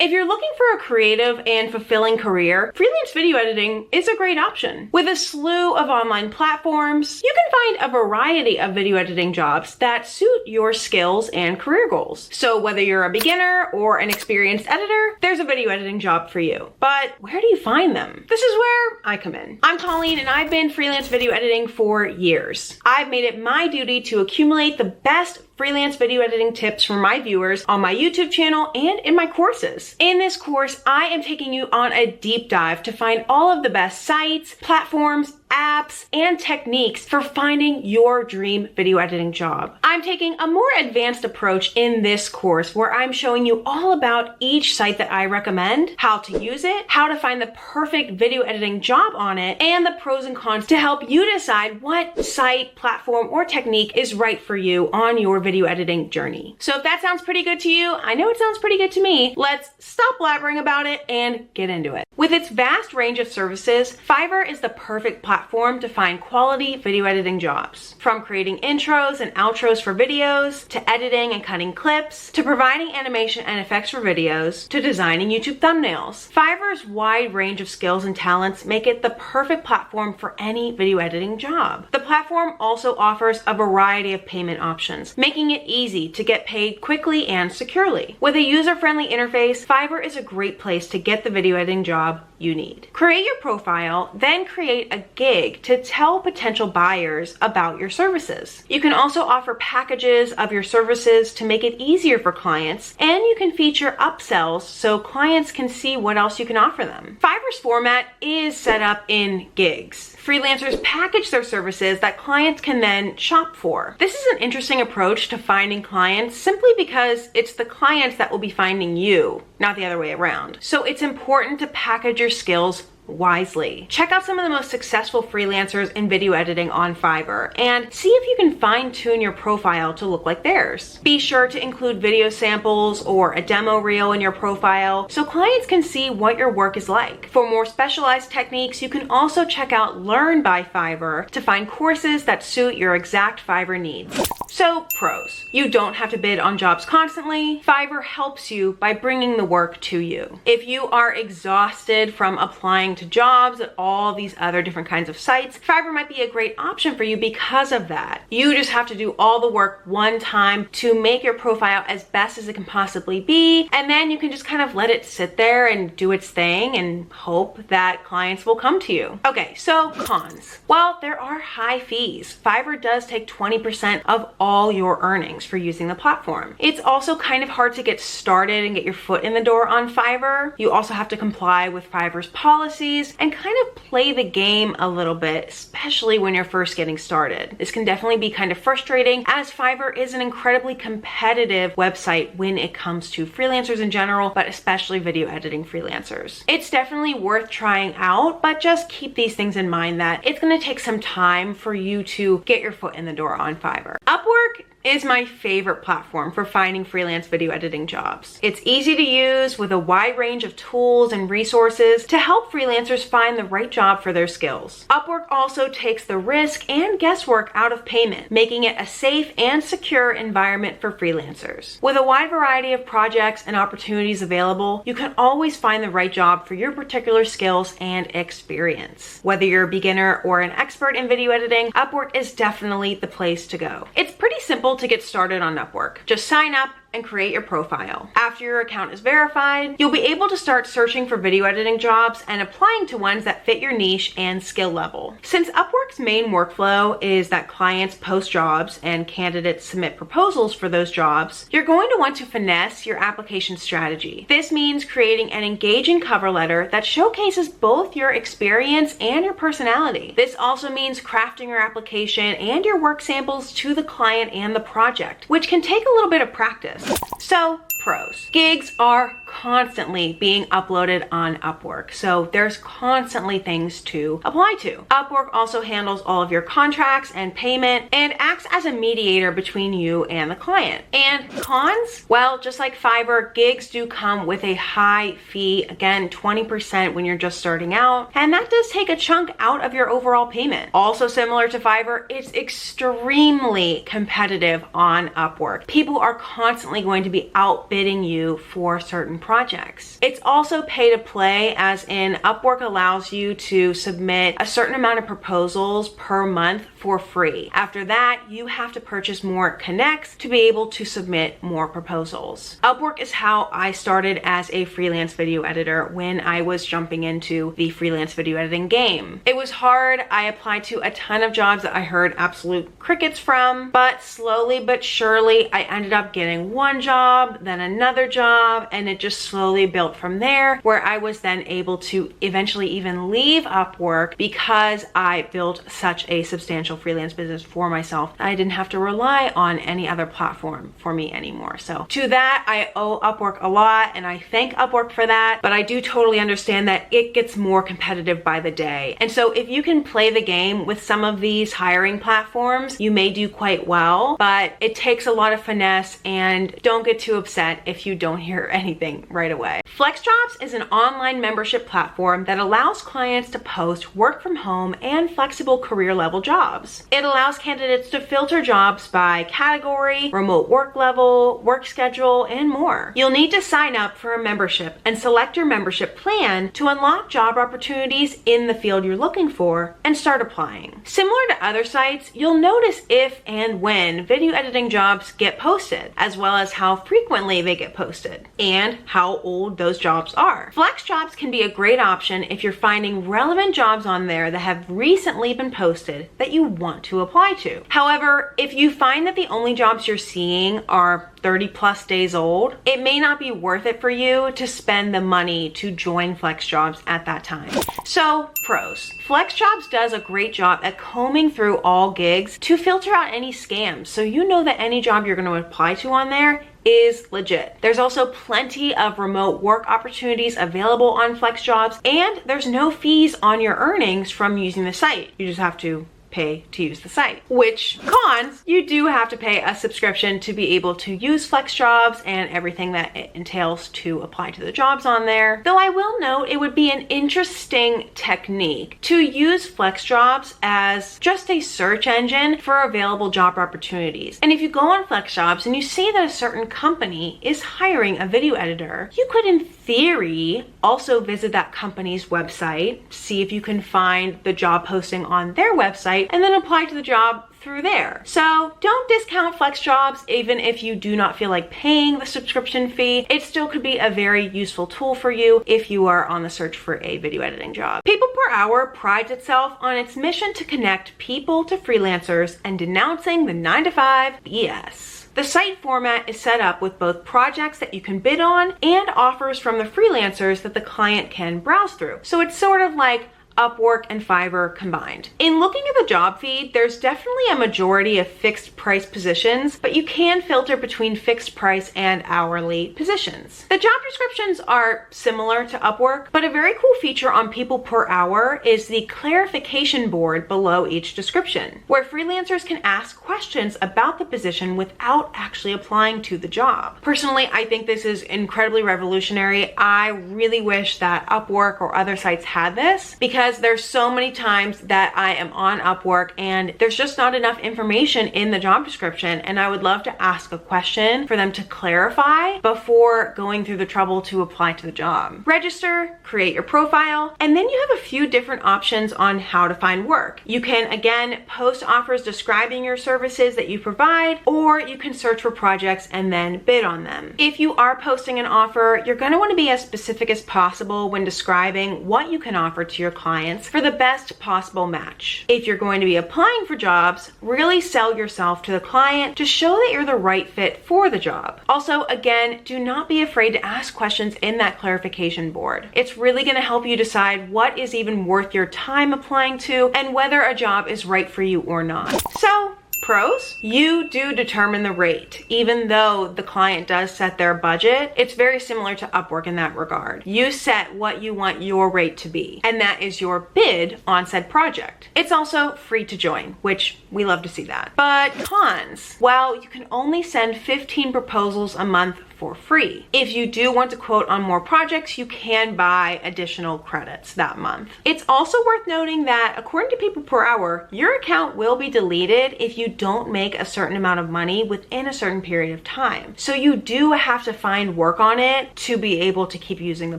If you're looking for a creative and fulfilling career, freelance video editing is a great option. With a slew of online platforms, you can find a variety of video editing jobs that suit your skills and career goals. So whether you're a beginner or an experienced editor, there's a video editing job for you. But where do you find them? This is where I come in. I'm Colleen and I've been freelance video editing for years. I've made it my duty to accumulate the best freelance video editing tips for my viewers on my YouTube channel and in my courses. In this course, I am taking you on a deep dive to find all of the best sites, platforms, apps, and techniques for finding your dream video editing job. I'm taking a more advanced approach in this course where I'm showing you all about each site that I recommend, how to use it, how to find the perfect video editing job on it, and the pros and cons to help you decide what site, platform, or technique is right for you on your video editing journey. So if that sounds pretty good to you, I know it sounds pretty good to me, let's stop blabbering about it and get into it. With its vast range of services, Fiverr is the perfect platform to find quality video editing jobs. From creating intros and outros for videos, to editing and cutting clips, to providing animation and effects for videos, to designing YouTube thumbnails. Fiverr's wide range of skills and talents make it the perfect platform for any video editing job. The platform also offers a variety of payment options, making it easy to get paid quickly and securely. With a user-friendly interface, Fiverr is a great place to get the video editing job you need. Create your profile, then create a gig to tell potential buyers about your services. You can also offer packages of your services to make it easier for clients, and you can feature upsells so clients can see what else you can offer them. Fiverr's format is set up in gigs. Freelancers package their services that clients can then shop for. This is an interesting approach to finding clients simply because it's the clients that will be finding you, not the other way around. So it's important to package your skills wisely. Check out some of the most successful freelancers in video editing on Fiverr and see if you can fine-tune your profile to look like theirs. Be sure to include video samples or a demo reel in your profile so clients can see what your work is like. For more specialized techniques, you can also check out Learn by Fiverr to find courses that suit your exact Fiverr needs. So, pros. You don't have to bid on jobs constantly. Fiverr helps you by bringing the work to you. If you are exhausted from applying to jobs at all these other different kinds of sites, Fiverr might be a great option for you because of that. You just have to do all the work one time to make your profile as best as it can possibly be, and then you can just kind of let it sit there and do its thing and hope that clients will come to you. Okay, so cons. Well, there are high fees. Fiverr does take 20% of all your earnings for using the platform. It's also kind of hard to get started and get your foot in the door on Fiverr. You also have to comply with Fiverr's policies and kind of play the game a little bit, especially when you're first getting started. This can definitely be kind of frustrating as Fiverr is an incredibly competitive website when it comes to freelancers in general, but especially video editing freelancers. It's definitely worth trying out, but just keep these things in mind that it's going to take some time for you to get your foot in the door on Fiverr. Upwork is my favorite platform for finding freelance video editing jobs. It's easy to use with a wide range of tools and resources to help freelancers find the right job for their skills. Upwork also takes the risk and guesswork out of payment, making it a safe and secure environment for freelancers. With a wide variety of projects and opportunities available, you can always find the right job for your particular skills and experience. Whether you're a beginner or an expert in video editing, Upwork is definitely the place to go. It's pretty simple to get started on Upwork. Just sign up and create your profile. After your account is verified, you'll be able to start searching for video editing jobs and applying to ones that fit your niche and skill level. Since Upwork's main workflow is that clients post jobs and candidates submit proposals for those jobs, you're going to want to finesse your application strategy. This means creating an engaging cover letter that showcases both your experience and your personality. This also means crafting your application and your work samples to the client and the project, which can take a little bit of practice. So, pros. Gigs are constantly being uploaded on Upwork, so there's constantly things to apply to. Upwork also handles all of your contracts and payment and acts as a mediator between you and the client. And cons? Well, just like Fiverr, gigs do come with a high fee, again, 20% when you're just starting out, and that does take a chunk out of your overall payment. Also similar to Fiverr, it's extremely competitive on Upwork. People are constantly going to be outbidding you for certain projects. It's also pay to play, as in Upwork allows you to submit a certain amount of proposals per month for free. After that, you have to purchase more connects to be able to submit more proposals. Upwork is how I started as a freelance video editor when I was jumping into the freelance video editing game. It was hard. I applied to a ton of jobs that I heard absolute crickets from, but slowly but surely I ended up getting one job, then another job, and it just slowly built from there, where I was then able to eventually even leave Upwork because I built such a substantial freelance business for myself that I didn't have to rely on any other platform for me anymore. So to that, I owe Upwork a lot, and I thank Upwork for that, but I do totally understand that it gets more competitive by the day. And so if you can play the game with some of these hiring platforms, you may do quite well, but it takes a lot of finesse, and don't get too upset if you don't hear anything right away. FlexJobs is an online membership platform that allows clients to post work from home and flexible career level jobs. It allows candidates to filter jobs by category, remote work level, work schedule, and more. You'll need to sign up for a membership and select your membership plan to unlock job opportunities in the field you're looking for and start applying. Similar to other sites, you'll notice if and when video editing jobs get posted, as well as how frequently they get posted and how old those jobs are. FlexJobs can be a great option if you're finding relevant jobs on there that have recently been posted that you want to apply to. However, if you find that the only jobs you're seeing are 30 plus days old, it may not be worth it for you to spend the money to join FlexJobs at that time. So, pros. FlexJobs does a great job at combing through all gigs to filter out any scams, so you know that any job you're going to apply to on there is legit. There's also plenty of remote work opportunities available on FlexJobs, and there's no fees on your earnings from using the site. You just have to pay to use the site. Which, cons, you do have to pay a subscription to be able to use FlexJobs and everything that it entails to apply to the jobs on there. Though I will note it would be an interesting technique to use FlexJobs as just a search engine for available job opportunities. And if you go on FlexJobs and you see that a certain company is hiring a video editor, you could in theory also visit that company's website, see if you can find the job posting on their website, and then apply to the job through there. So don't discount FlexJobs even if you do not feel like paying the subscription fee. It still could be a very useful tool for you if you are on the search for a video editing job. People Per Hour prides itself on its mission to connect people to freelancers and denouncing the 9-to-5 BS. The site format is set up with both projects that you can bid on and offers from the freelancers that the client can browse through. So it's sort of like Upwork and Fiverr combined. In looking at the job feed, there's definitely a majority of fixed price positions, but you can filter between fixed price and hourly positions. The job descriptions are similar to Upwork, but a very cool feature on People Per Hour is the clarification board below each description, where freelancers can ask questions about the position without actually applying to the job. Personally, I think this is incredibly revolutionary. I really wish that Upwork or other sites had this, because there's so many times that I am on Upwork and there's just not enough information in the job description, and I would love to ask a question for them to clarify before going through the trouble to apply to the job. Register, create your profile, and then you have a few different options on how to find work. You can again post offers describing your services that you provide, or you can search for projects and then bid on them. If you are posting an offer, you're going to want to be as specific as possible when describing what you can offer to your clients for the best possible match. If you're going to be applying for jobs, really sell yourself to the client to show that you're the right fit for the job. Also, again, do not be afraid to ask questions in that clarification board. It's really going to help you decide what is even worth your time applying to and whether a job is right for you or not. So, pros, you do determine the rate. Even though the client does set their budget, it's very similar to Upwork in that regard. You set what you want your rate to be, and that is your bid on said project. It's also free to join, which we love to see that. But cons, well, you can only send 15 proposals a month for free. If you do want to quote on more projects, you can buy additional credits that month. It's also worth noting that according to People Per Hour, your account will be deleted if you don't make a certain amount of money within a certain period of time. So you do have to find work on it to be able to keep using the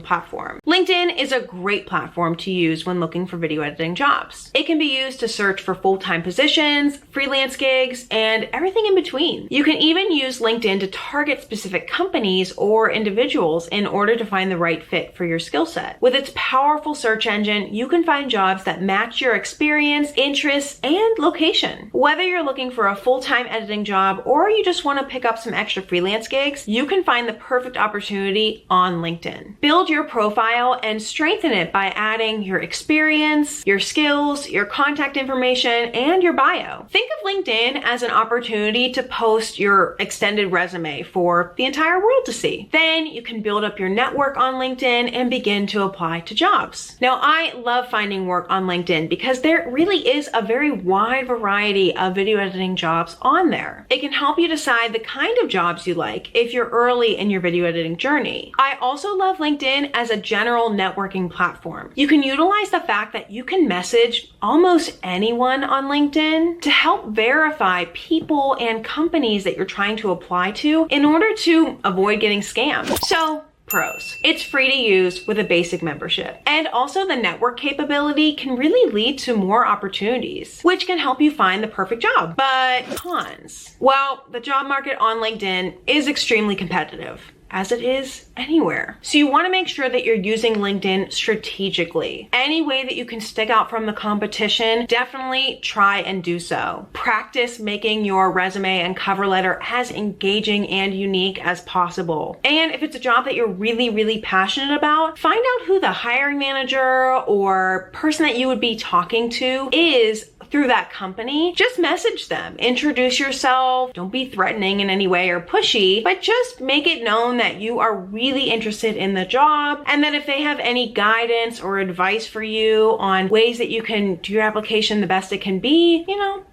platform. LinkedIn is a great platform to use when looking for video editing jobs. It can be used to search for full-time positions, freelance gigs, and everything in between. You can even use LinkedIn to target specific companies or individuals in order to find the right fit for your skill set. With its powerful search engine, you can find jobs that match your experience, interests, and location. Whether you're looking for a full-time editing job or you just want to pick up some extra freelance gigs, you can find the perfect opportunity on LinkedIn. Build your profile and strengthen it by adding your experience, your skills, your contact information, and your bio. Think of LinkedIn as an opportunity to post your extended resume for the entire world to see. Then you can build up your network on LinkedIn and begin to apply to jobs. Now, I love finding work on LinkedIn because there really is a very wide variety of video editing jobs on there. It can help you decide the kind of jobs you like if you're early in your video editing journey. I also love LinkedIn as a general networking platform. You can utilize the fact that you can message almost anyone on LinkedIn to help verify people and companies that you're trying to apply to in order to avoid getting scammed. So, pros. It's free to use with a basic membership. And also the network capability can really lead to more opportunities, which can help you find the perfect job. But cons. Well, the job market on LinkedIn is extremely competitive, as it is anywhere. So you want to make sure that you're using LinkedIn strategically. Any way that you can stick out from the competition, definitely try and do so. Practice making your resume and cover letter as engaging and unique as possible. And if it's a job that you're really, really passionate about, find out who the hiring manager or person that you would be talking to is through that company. Just message them, introduce yourself. Don't be threatening in any way or pushy, but just make it known that you are really interested in the job, and that if they have any guidance or advice for you on ways that you can do your application the best it can be,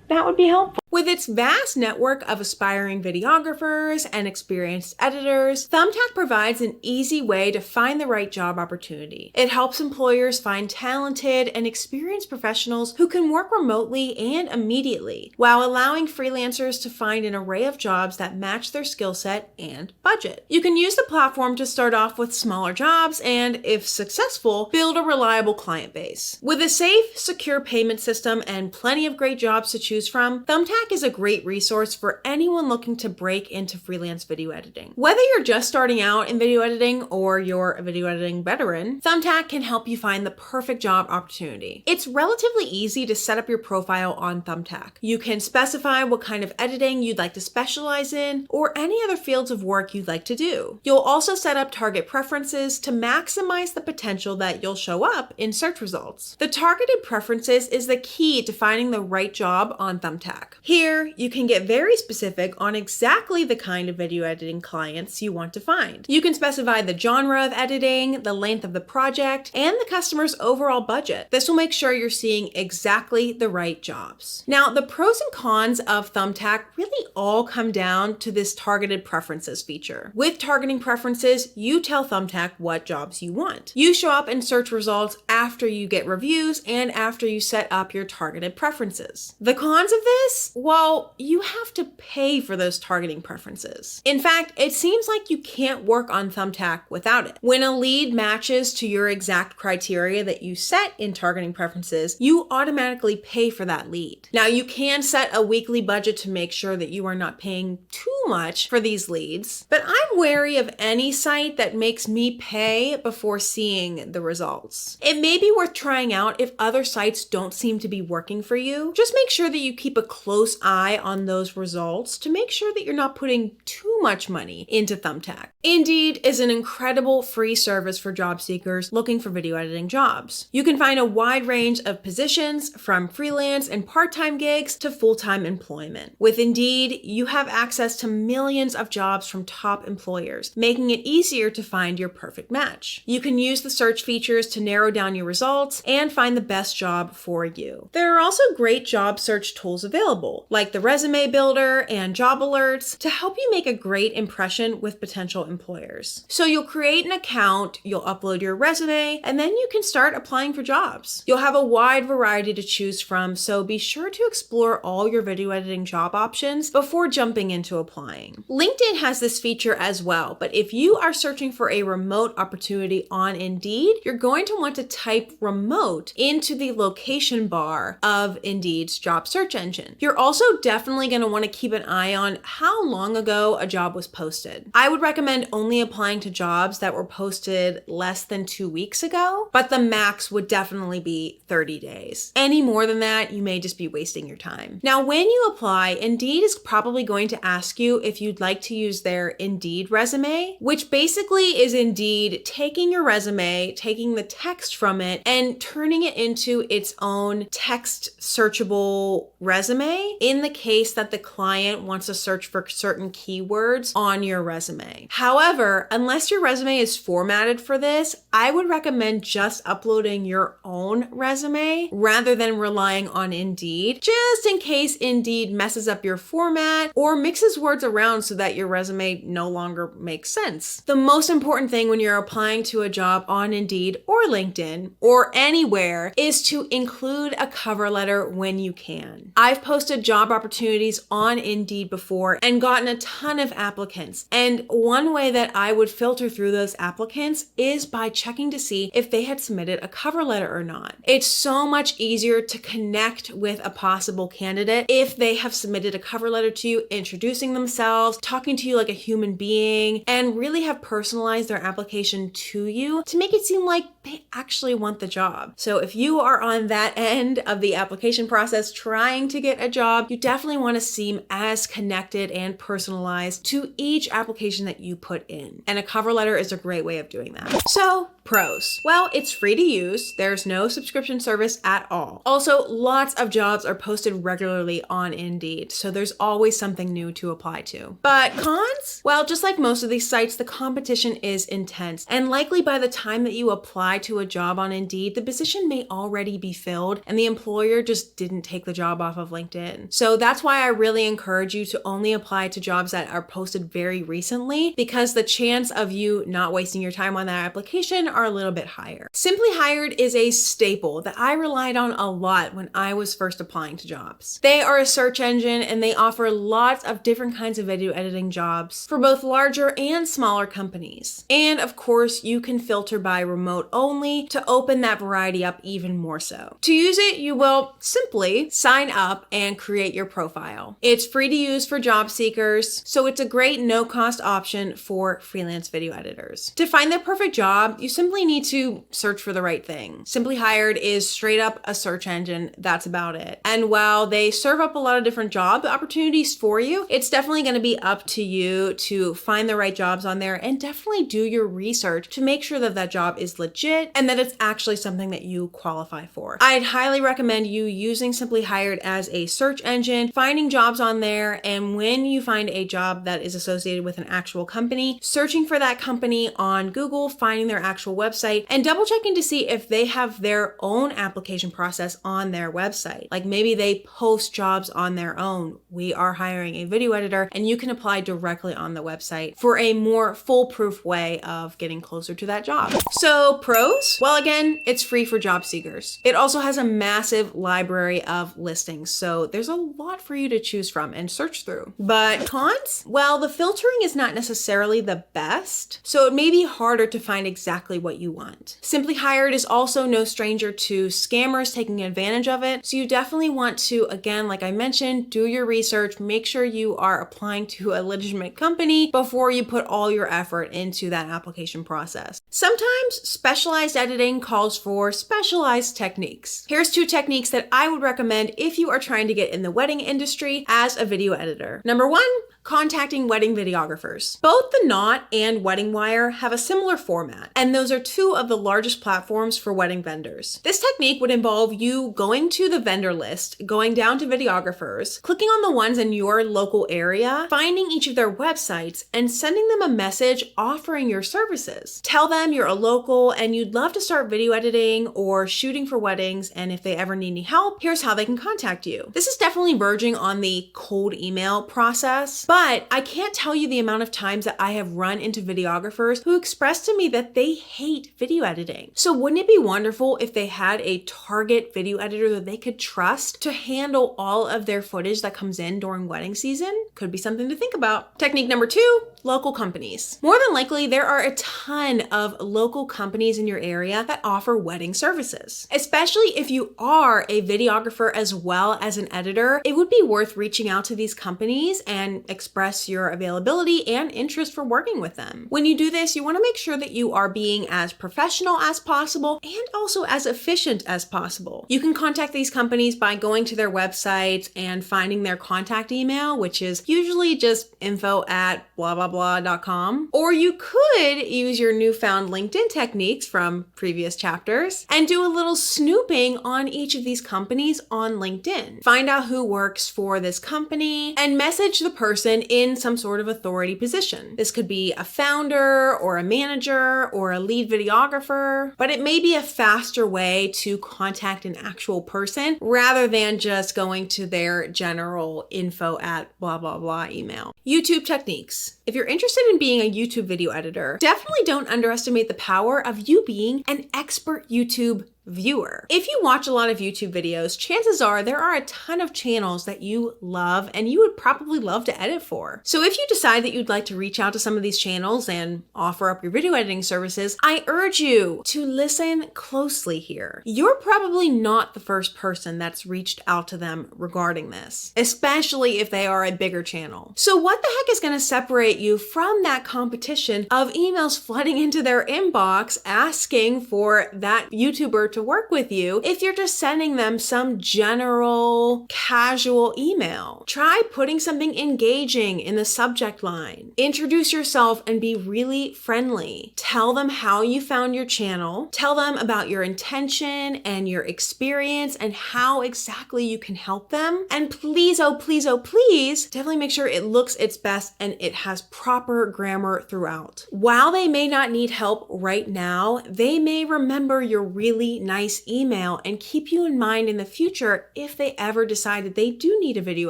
that would be helpful. With its vast network of aspiring videographers and experienced editors, Thumbtack provides an easy way to find the right job opportunity. It helps employers find talented and experienced professionals who can work remotely and immediately, while allowing freelancers to find an array of jobs that match their skill set and budget. You can use the platform to start off with smaller jobs and, if successful, build a reliable client base. With a safe, secure payment system and plenty of great jobs to choose from, Thumbtack is a great resource for anyone looking to break into freelance video editing. Whether you're just starting out in video editing or you're a video editing veteran, Thumbtack can help you find the perfect job opportunity. It's relatively easy to set up your profile on Thumbtack. You can specify what kind of editing you'd like to specialize in or any other fields of work you'd like to do. You'll also set up target preferences to maximize the potential that you'll show up in search results. The targeted preferences is the key to finding the right job on Thumbtack. Here, you can get very specific on exactly the kind of video editing clients you want to find. You can specify the genre of editing, the length of the project, and the customer's overall budget. This will make sure you're seeing exactly the right jobs. Now, the pros and cons of Thumbtack really all come down to this targeted preferences feature. With targeting preferences, you tell Thumbtack what jobs you want. You show up in search results after you get reviews and after you set up your targeted preferences. The cons of this? Well, you have to pay for those targeting preferences. In fact, it seems like you can't work on Thumbtack without it. When a lead matches to your exact criteria that you set in targeting preferences, you automatically pay for that lead. Now, you can set a weekly budget to make sure that you are not paying too much for these leads, but I'm wary of any site that makes me pay before seeing the results. It may be worth trying out if other sites don't seem to be working for you. Just make sure that you keep a close eye on those results to make sure that you're not putting too much money into Thumbtack. Indeed is an incredible free service for job seekers looking for video editing jobs. You can find a wide range of positions from freelance and part-time gigs to full-time employment. With Indeed, you have access to millions of jobs from top employers, making it easier to find your perfect match. You can use the search features to narrow down your results and find the best job for you. There are also great job search tools available. tool like the resume builder and job alerts to help you make a great impression with potential employers. So you'll create an account, you'll upload your resume, and then you can start applying for jobs. You'll have a wide variety to choose from, so be sure to explore all your video editing job options before jumping into applying. LinkedIn has this feature as well, but if you are searching for a remote opportunity on Indeed, you're going to want to type remote into the location bar of Indeed's job search engine. You're also definitely going to want to keep an eye on how long ago a job was posted. I would recommend only applying to jobs that were posted less than 2 weeks ago, but the max would definitely be 30 days. Any more than that, you may just be wasting your time. Now, when you apply, Indeed is probably going to ask you if you'd like to use their Indeed resume, which basically is Indeed taking your resume, taking the text from it, and turning it into its own text searchable resume in the case that the client wants to search for certain keywords on your resume. However, unless your resume is formatted for this, I would recommend just uploading your own resume rather than relying on Indeed, just in case Indeed messes up your format or mixes words around so that your resume no longer makes sense. The most important thing when you're applying to a job on Indeed or LinkedIn or anywhere is to include a cover letter when you can. I've posted job opportunities on Indeed before and gotten a ton of applicants. And one way that I would filter through those applicants is by checking to see if they had submitted a cover letter or not. It's so much easier to connect with a possible candidate if they have submitted a cover letter to you, introducing themselves, talking to you like a human being, and really have personalized their application to you to make it seem like they actually want the job. So if you are on that end of the application process trying to get a job, you definitely want to seem as connected and personalized to each application that you put in. And a cover letter is a great way of doing that. So, pros. Well, it's free to use. There's no subscription service at all. Also, lots of jobs are posted regularly on Indeed, so there's always something new to apply to. But cons? Well, just like most of these sites, the competition is intense, and likely by the time that you apply to a job on Indeed, the position may already be filled and the employer just didn't take the job off of LinkedIn. So that's why I really encourage you to only apply to jobs that are posted very recently, because the chance of you not wasting your time on that application are a little bit higher. Simply Hired is a staple that I relied on a lot when I was first applying to jobs. They are a search engine and they offer lots of different kinds of video editing jobs for both larger and smaller companies. And of course, you can filter by remote only to open that variety up even more so. To use it, you will simply sign up and create your profile. It's free to use for job seekers, so it's a great no-cost option for freelance video editors. To find the perfect job, you simply need to search for the right thing. Simply Hired is straight up a search engine. That's about it. And while they serve up a lot of different job opportunities for you, it's definitely going to be up to you to find the right jobs on there and definitely do your research to make sure that that job is legit and that it's actually something that you qualify for. I'd highly recommend you using Simply Hired as a search engine, finding jobs on there, and when you find a job that is associated with an actual company, searching for that company on Google, finding their actual website, and double checking to see if they have their own application process on their website. Like maybe they post jobs on their own. We are hiring a video editor, and you can apply directly on the website for a more foolproof way of getting closer to that job. So pros? Well, again, it's free for job seekers. It also has a massive library of listings, so there's a lot for you to choose from and search through. But cons? Well, the filtering is not necessarily the best, so it may be harder to find exactly what you want. Simply Hired is also no stranger to scammers taking advantage of it, so you definitely want to, again, like I mentioned, do your research, make sure you are applying to a legitimate company before you put all your effort into that application process. Sometimes specialized editing calls for specialized techniques. Here's 2 techniques that I would recommend if you are trying to get in the wedding industry as a video editor. Number 1, Contacting wedding videographers. Both The Knot and Wedding Wire have a similar format, and those are two of the largest platforms for wedding vendors. This technique would involve you going to the vendor list, going down to videographers, clicking on the ones in your local area, finding each of their websites, and sending them a message offering your services. Tell them you're a local and you'd love to start video editing or shooting for weddings, and if they ever need any help, here's how they can contact you. This is definitely verging on the cold email process, but I can't tell you the amount of times that I have run into videographers who expressed to me that they hate video editing. So wouldn't it be wonderful if they had a target video editor that they could trust to handle all of their footage that comes in during wedding season? Could be something to think about. Technique number 2, local companies. More than likely, there are a ton of local companies in your area that offer wedding services. Especially if you are a videographer as well as an editor, it would be worth reaching out to these companies and express your availability and interest for working with them. When you do this, you want to make sure that you are being as professional as possible and also as efficient as possible. You can contact these companies by going to their websites and finding their contact email, which is usually just info@blah.com. Or you could use your newfound LinkedIn techniques from previous chapters and do a little snooping on each of these companies on LinkedIn. Find out who works for this company and message the person in some sort of authority position. This could be a founder or a manager or a lead videographer, but it may be a faster way to contact an actual person rather than just going to their general info@blah email. YouTube techniques. If you're interested in being a YouTube video editor, definitely don't underestimate the power of you being an expert YouTube viewer. If you watch a lot of YouTube videos, chances are there are a ton of channels that you love and you would probably love to edit for. So if you decide that you'd like to reach out to some of these channels and offer up your video editing services, I urge you to listen closely here. You're probably not the first person that's reached out to them regarding this, especially if they are a bigger channel. So what the heck is going to separate you from that competition of emails flooding into their inbox asking for that YouTuber to work with you if you're just sending them some general casual email? Try putting something engaging in the subject line. Introduce yourself and be really friendly. Tell them how you found your channel. Tell them about your intention and your experience and how exactly you can help them. And please, oh please, oh please, definitely make sure it looks its best and it has proper grammar throughout. While they may not need help right now, they may remember your really nice email and keep you in mind in the future if they ever decide that they do need a video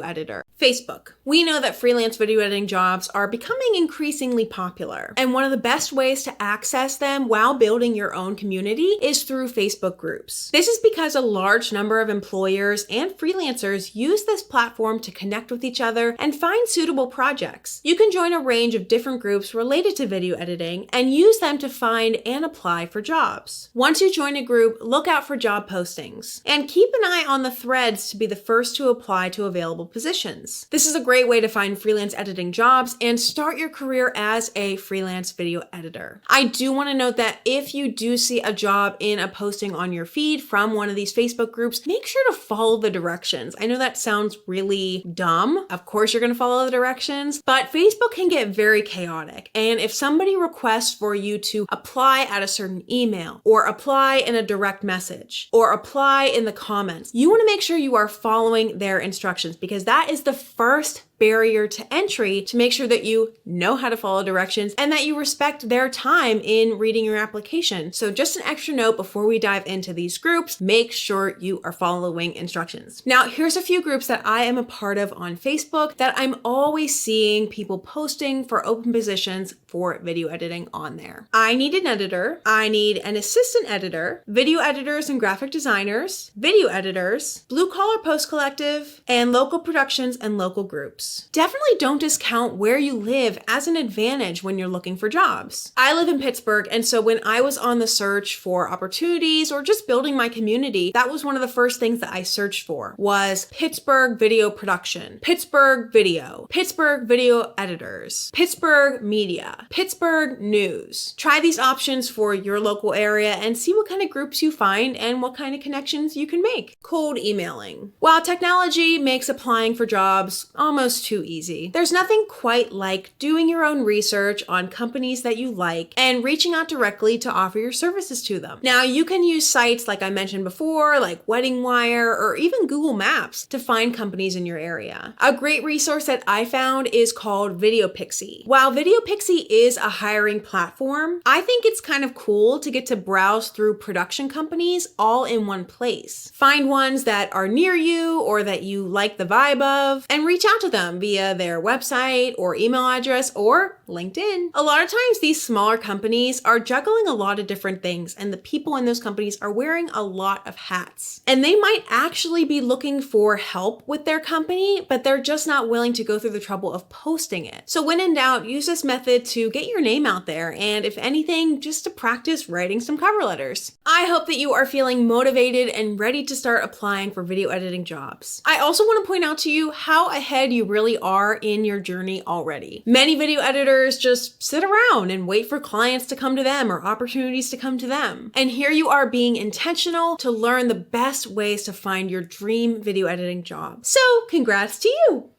editor. Facebook. We know that freelance video editing jobs are becoming increasingly popular, and one of the best ways to access them while building your own community is through Facebook groups. This is because a large number of employers and freelancers use this platform to connect with each other and find suitable projects. You can join a range of different groups related to video editing and use them to find and apply for jobs. Once you join a group, look out for job postings and keep an eye on the threads to be the first to apply to available positions. This is a great way to find freelance editing jobs and start your career as a freelance video editor. I do want to note that if you do see a job in a posting on your feed from one of these Facebook groups, make sure to follow the directions. I know that sounds really dumb. Of course, you're going to follow the directions, but Facebook can get very chaotic. And if somebody requests for you to apply at a certain email or apply in a direct message or apply in the comments, you want to make sure you are following their instructions because that is the first barrier to entry to make sure that you know how to follow directions and that you respect their time in reading your application. So just an extra note before we dive into these groups, make sure you are following instructions. Now, here's a few groups that I am a part of on Facebook that I'm always seeing people posting for open positions for video editing on there. I need an editor. I need an assistant editor, video editors and graphic designers, video editors, blue collar post collective, and local productions and local groups. Definitely don't discount where you live as an advantage when you're looking for jobs. I live in Pittsburgh, and so when I was on the search for opportunities or just building my community, that was one of the first things that I searched for was Pittsburgh video production, Pittsburgh video editors, Pittsburgh media, Pittsburgh news. Try these options for your local area and see what kind of groups you find and what kind of connections you can make. Cold emailing. While technology makes applying for jobs almost almost too easy. There's nothing quite like doing your own research on companies that you like and reaching out directly to offer your services to them. Now, you can use sites like I mentioned before, like Wedding Wire or even Google Maps to find companies in your area. A great resource that I found is called VideoPixie. While VideoPixie is a hiring platform, I think it's kind of cool to get to browse through production companies all in one place. Find ones that are near you or that you like the vibe of and reach out to them via their website or email address or LinkedIn. A lot of times these smaller companies are juggling a lot of different things and the people in those companies are wearing a lot of hats. And they might actually be looking for help with their company, but they're just not willing to go through the trouble of posting it. So when in doubt, use this method to get your name out there and if anything, just to practice writing some cover letters. I hope that you are feeling motivated and ready to start applying for video editing jobs. I also want to point out to you how ahead you really are in your journey already. Many video editors just sit around and wait for clients to come to them or opportunities to come to them. And here you are being intentional to learn the best ways to find your dream video editing job. So congrats to you!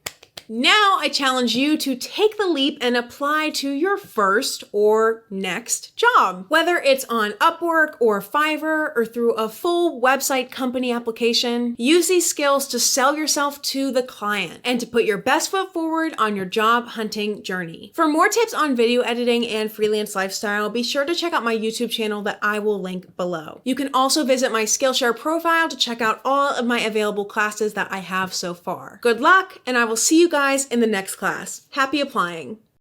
Now I challenge you to take the leap and apply to your first or next job. Whether it's on Upwork or Fiverr or through a full website company application, use these skills to sell yourself to the client and to put your best foot forward on your job hunting journey. For more tips on video editing and freelance lifestyle, be sure to check out my YouTube channel that I will link below. You can also visit my Skillshare profile to check out all of my available classes that I have so far. Good luck, and I will see you guys in the next class. Happy applying.